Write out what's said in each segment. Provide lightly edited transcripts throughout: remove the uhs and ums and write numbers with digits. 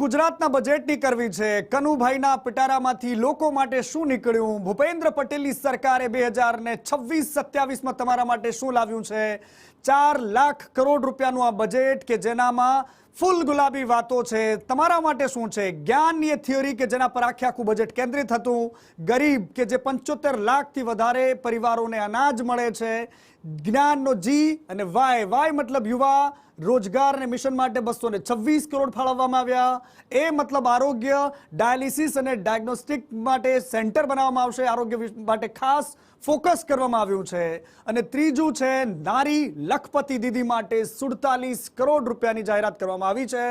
ગુજરાતના બજેટની કરવી છે। કનુભાઈના પિટારામાંથી લોકો માટે શું નીકળ્યું? ભૂપેન્દ્ર પટેલની સરકારે 2026-27માં તમારા માટે શું લાવ્યું છે? 4 લાખ કરોડ રૂપિયાનું આ બજેટ કે જેનામાં ફૂલ ગુલાબી વાતો છે। તમારા માટે શું છે? જ્ઞાનની એ થિયરી કે જેના પર આખું બજેટ કેન્દ્રિત હતું, ગરીબ કે જે 75 લાખથી વધારે પરિવારોને અનાજ મળે છે, જ્ઞાનનો જી અને વાય મતલબ યુવા રોજગાર અને મિશન માટે 226 કરોડ ફાળવવામાં આવ્યા। એ મતલબ આરોગ્ય, ડાયાલિસિસ અને ડાયગ્નોસ્ટિક માટે સેન્ટર બનાવવામાં આવશે, આરોગ્ય માટે ખાસ ફોકસ કરવામાં આવ્યું છે। અને ત્રીજું છે નારી લખપતિ દીદી માટે 47 કરોડ રૂપિયાની જાહેરાત કરવામાં આવી છે।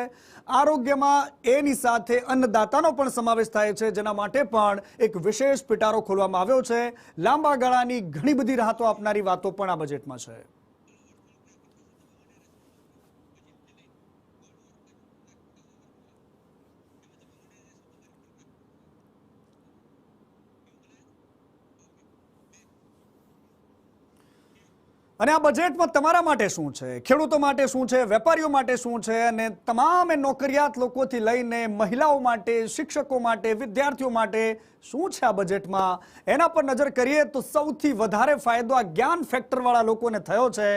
આરોગ્યમાં એની સાથે અન્નદાતાનો પણ સમાવેશ થાય છે, જેના માટે પણ એક વિશેષ પિટારો ખોલવામાં આવ્યો છે। લાંબા ગાળાની ઘણી બધી રાહતો આપનારી વાતો પણ આ બજેટમાં છે। અને આ બજેટમાં તમારા માટે શું છે, ખેડૂતો માટે શું છે, વેપારીઓ માટે શું છે, અને તમામ નોકરિયાત લોકોથી લઈને મહિલાઓ માટે, શિક્ષકો માટે, વિદ્યાર્થીઓ માટે શું છે આ બજેટમાં, એના પર નજર કરીએ તો સૌથી વધારે ફાયદો આ જ્ઞાન ફેક્ટરવાળા લોકોને થયો છે।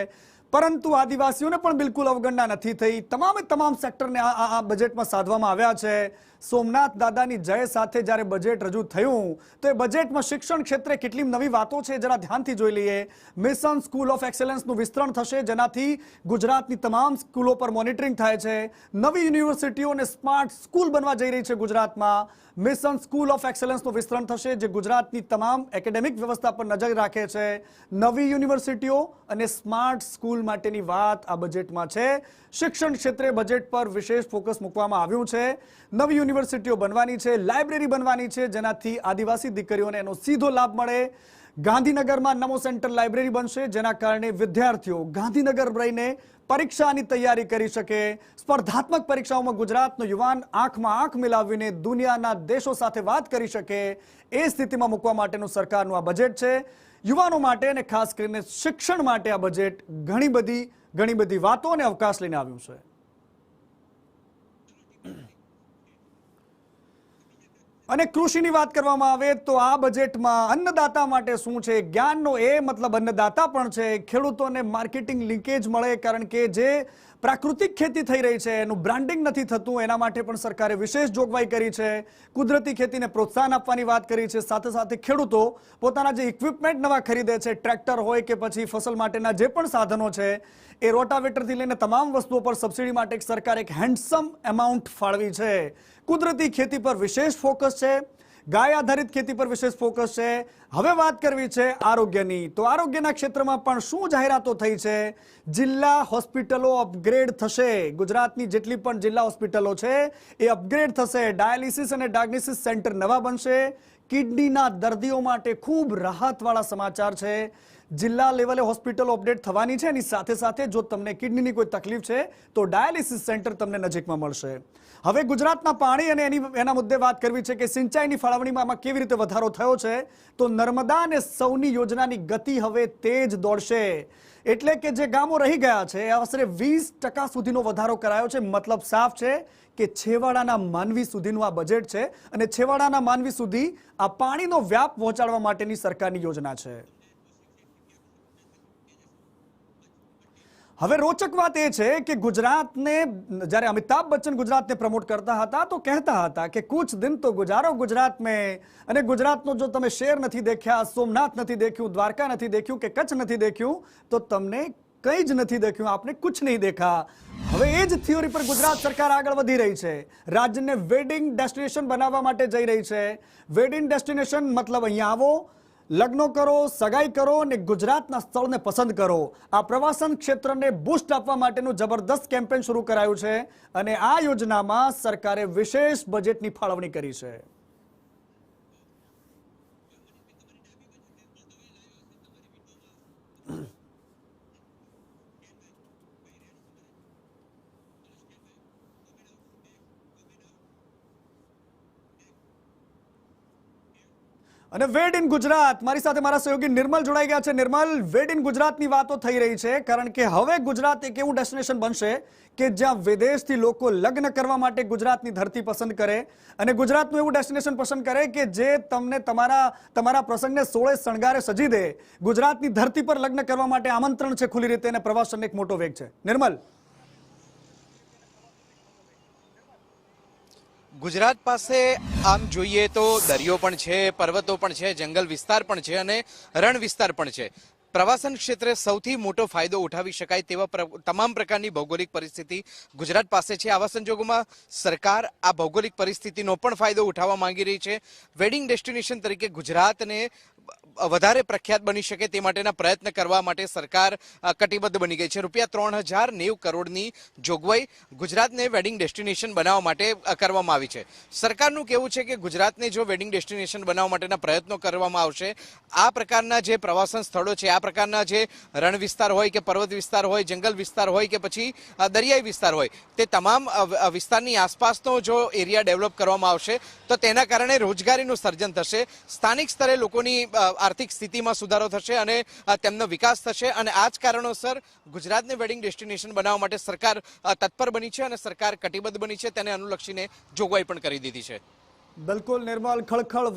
પરંતુ આદિવાસીઓને પણ બિલકુલ અવગણના નથી થઈ। તમામ સેક્ટરને આ બજેટમાં સાધવામાં આવ્યા છે। સોમનાથ દાદાની જય સાથે જ્યારે બજેટ રજૂ થયું તો એ બજેટમાં શિક્ષણ ક્ષેત્રે કેટલી નવી વાતો છે જરા ધ્યાનથી જોઈ લઈએ। મિશન સ્કૂલ ઓફ એક્સેલન્સનું વિસ્તરણ થશે, જેનાથી ગુજરાતની તમામ સ્કૂલો પર મોનિટરિંગ થાય છે। નવી યુનિવર્સિટીઓ અને સ્માર્ટ સ્કૂલ બનવા જઈ રહી છે ગુજરાતમાં। મિશન સ્કૂલ ઓફ એક્સેલન્સનું વિસ્તરણ થશે, જે ગુજરાતની તમામ એકેડેમિક વ્યવસ્થા પર નજર રાખે છે। નવી યુનિવર્સિટીઓ અને સ્માર્ટ સ્કૂલ માટેની વાત આ બજેટમાં છે। શિક્ષણ ક્ષેત્રે બજેટ પર વિશેષ ફોકસ મૂકવામાં આવ્યું છે। નવી યુનિવર્સિટીઓ બનવાની છે, લાઇબ્રેરી બનવાની છે, જેનાથી આદિવાસી દીકરીઓને એનો સીધો લાભ મળે। ગાંધીનગરમાં નમો સેન્ટર લાઇબ્રેરી બનશે, જેના કારણે વિદ્યાર્થીઓ ગાંધીનગર રહીને પરીક્ષાની તૈયારી કરી શકે। સ્પર્ધાત્મક પરીક્ષાઓમાં ગુજરાતનો યુવાન આંખમાં આંખ મિલાવીને દુનિયાના દેશો સાથે વાત કરી શકે, એ સ્થિતિમાં મૂકવા માટેનું સરકારનું આ બજેટ છે। યુવાનો માટે અને ખાસ કરીને શિક્ષણ માટે આ બજેટ ઘણી બધી વાતો અને અવકાશ લઈને આવ્યું છે। અને કૃષિની વાત કરવામાં આવે તો આ બજેટમાં અન્નદાતા માટે શું છે? જ્ઞાનનો એ મતલબ અન્નદાતા પણ છે। ખેડૂતોને માર્કેટિંગ લિંકેજ મળે, કારણ કે જે પ્રાકૃતિક ખેતી થઈ રહી છે એનું બ્રાન્ડિંગ નથી થતું, એના માટે પણ સરકારે વિશેષ જોગવાઈ કરી છે। કુદરતી ખેતીને પ્રોત્સાહન આપવાની વાત કરી છે। સાથે સાથે ખેડૂતો પોતાના જે ઇક્વિપમેન્ટ નવા ખરીદે છે, ટ્રેક્ટર હોય કે પછી ફસલ માટેના જે પણ સાધનો છે, એ રોટાવેટરથી લઈને તમામ વસ્તુઓ પર સબસિડી માટે સરકારે એક હેન્ડસમ એમાઉન્ટ ફાળવી છે। કુદરતી ખેતી પર વિશેષ ફોકસ છે, ગાય આધારિત ખેતી પર વિશેષ ફોકસ છે। હવે વાત કરવી છે આરોગ્યની, તો આરોગ્યના ક્ષેત્રમાં પણ શું જાહેરાતો થઈ છે? જિલ્લા હોસ્પિટલો અપગ્રેડ થશે। ગુજરાતની જેટલી પણ જિલ્લા હોસ્પિટલો છે એ અપગ્રેડ થશે। ડાયાલિસિસ અને ડાયગ્નોસિસ સેન્ટર નવા બનશે। કિડનીના દર્દીઓ માટે ખૂબ રાહતવાળા સમાચાર છે। જિલ્લા લેવલે હોસ્પિટલો અપડેટ થવાની છે, એની સાથે સાથે જો તમને કિડનીની કોઈ તકલીફ છે તો ડાયાલિસિસ સેન્ટર તમને નજીકમાં મળશે। હવે ગુજરાતના પાણી અને એના મુદ્દે વાત કરવી છે કે સિંચાઈની ફાળવણીમાં આમાં કેવી રીતે વધારો થયો છે, તો નર્મદા અને સૌની યોજનાની ગતિ હવે તેજ દોડશે। એટલે કે જે ગામો રહી ગયા છે એ આશરે 20% સુધીનો વધારો કરાયો છે। મતલબ સાફ છે કે છેવાડાના માનવી સુધીનું આ બજેટ છે, અને છેવાડાના માનવી સુધી આ પાણીનો વ્યાપ પહોંચાડવા માટેની સરકારની યોજના છે। હવે રોચક વાત એ છે કે ગુજરાતને જ્યારે અમિતાભ બચ્ચન ગુજરાતને પ્રમોટ કરતા હતા તો કહેતા હતા કે કુછ દિન તો ગુજારો ગુજરાત મેં, અને ગુજરાતનો જો તમે શેર નથી દેખ્યા, સોમનાથ નથી દેખ્યું, દ્વારકા નથી દેખ્યું કે કચ્છ નથી દેખ્યું, તો તમને કંઈ જ નથી દેખ્યું, આપને કુછ નહીં દેખા। હવે એ જ થિયોરી પર ગુજરાત સરકાર આગળ વધી રહી છે। રાજ્યને વેડિંગ ડેસ્ટિનેશન બનાવવા માટે જઈ રહી છે। વેડિંગ ડેસ્ટિનેશન મતલબ અહીંયા આવો, લગ્નો કરો, સગાઈ કરો અને ગુજરાતના સ્થળને પસંદ કરો। આ પ્રવાસન ક્ષેત્રને બૂસ્ટ આપવા માટેનું જબરદસ્ત કેમ્પેન શરૂ કરાયું છે, અને આ યોજનામાં સરકારે વિશેષ બજેટની ફાળવણી કરી છે। અને વેડ ઇન ગુજરાત મારી સાથે મારા સહયોગી નિર્મલ જોડાઈ ગયા છે. નિર્મલ, વેડ ઇન ગુજરાતની વાતો થઈ રહી છે કારણ કે હવે ગુજરાત એક એવું ડેસ્ટિનેશન બનશે કે જ્યાં વિદેશથી લોકો લગ્ન કરવા માટે ગુજરાતની ધરતી પસંદ કરે અને ગુજરાતનું એવું ડેસ્ટિનેશન પસંદ કરે કે જે તમને તમારા પ્રસંગને સોળે શણગારે સજી દે. ગુજરાતની ધરતી પર લગ્ન કરવા માટે આમંત્રણ છે ખુલ્લી રીતે અને પ્રવાસનનો એક મોટો વેગ છે. નિર્મલ, ગુજરાત પાસે આમ જોઈએ તો દરિયો પણ છે, પર્વતો પણ છે, જંગલ વિસ્તાર પણ છે અને રણ વિસ્તાર પણ છે. પ્રવાસન ક્ષેત્રે સૌથી મોટો ફાયદો ઉઠાવી શકાય તેવા તમામ પ્રકારની ભૌગોલિક પરિસ્થિતિ ગુજરાત પાસે છે. આવા સંજોગોમાં સરકાર આ ભૌગોલિક પરિસ્થિતિનો પણ ફાયદો ઉઠાવવા માંગી રહી છે. વેડિંગ ડેસ્ટિનેશન તરીકે ગુજરાતને વધારે પ્રખ્યાત બની શકે તે માટેના પ્રયત્ન કરવા માટે સરકાર કટિબદ્ધ બની ગઈ છે. ₹3,090 કરોડની જોગવાઈ ગુજરાતને વેડિંગ ડેસ્ટિનેશન બનાવવા માટે કરવામાં આવી છે. સરકારનું કહેવું છે કે ગુજરાતને જો વેડિંગ ડેસ્ટિનેશન બનાવવા માટેના પ્રયત્નો કરવામાં આવશે, આ પ્રકારના જે પ્રવાસન સ્થળો છે, આ પ્રકારના જે રણ વિસ્તાર હોય કે પર્વત વિસ્તાર હોય, જંગલ વિસ્તાર હોય કે પછી દરિયાઈ વિસ્તાર હોય, તે તમામ વિસ્તારની આસપાસનો જો એરિયા ડેવલપ કરવામાં આવશે તો તેના કારણે રોજગારીનું સર્જન થશે, સ્થાનિક સ્તરે લોકોની આર્થિક સ્થિતિમાં સુધારો થશે અને તેમનો વિકાસ થશે. અને આ જ કારણોસર ગુજરાતને વેડિંગ ડેસ્ટિનેશન બનાવવા માટે સરકાર તત્પર બની છે અને સરકાર કટિબદ્ધ બની છે. તેને અનુલક્ષીને જોગવાઈ પણ કરી દીધી છે. બિલકુલ નિર્મલ, ખળખળ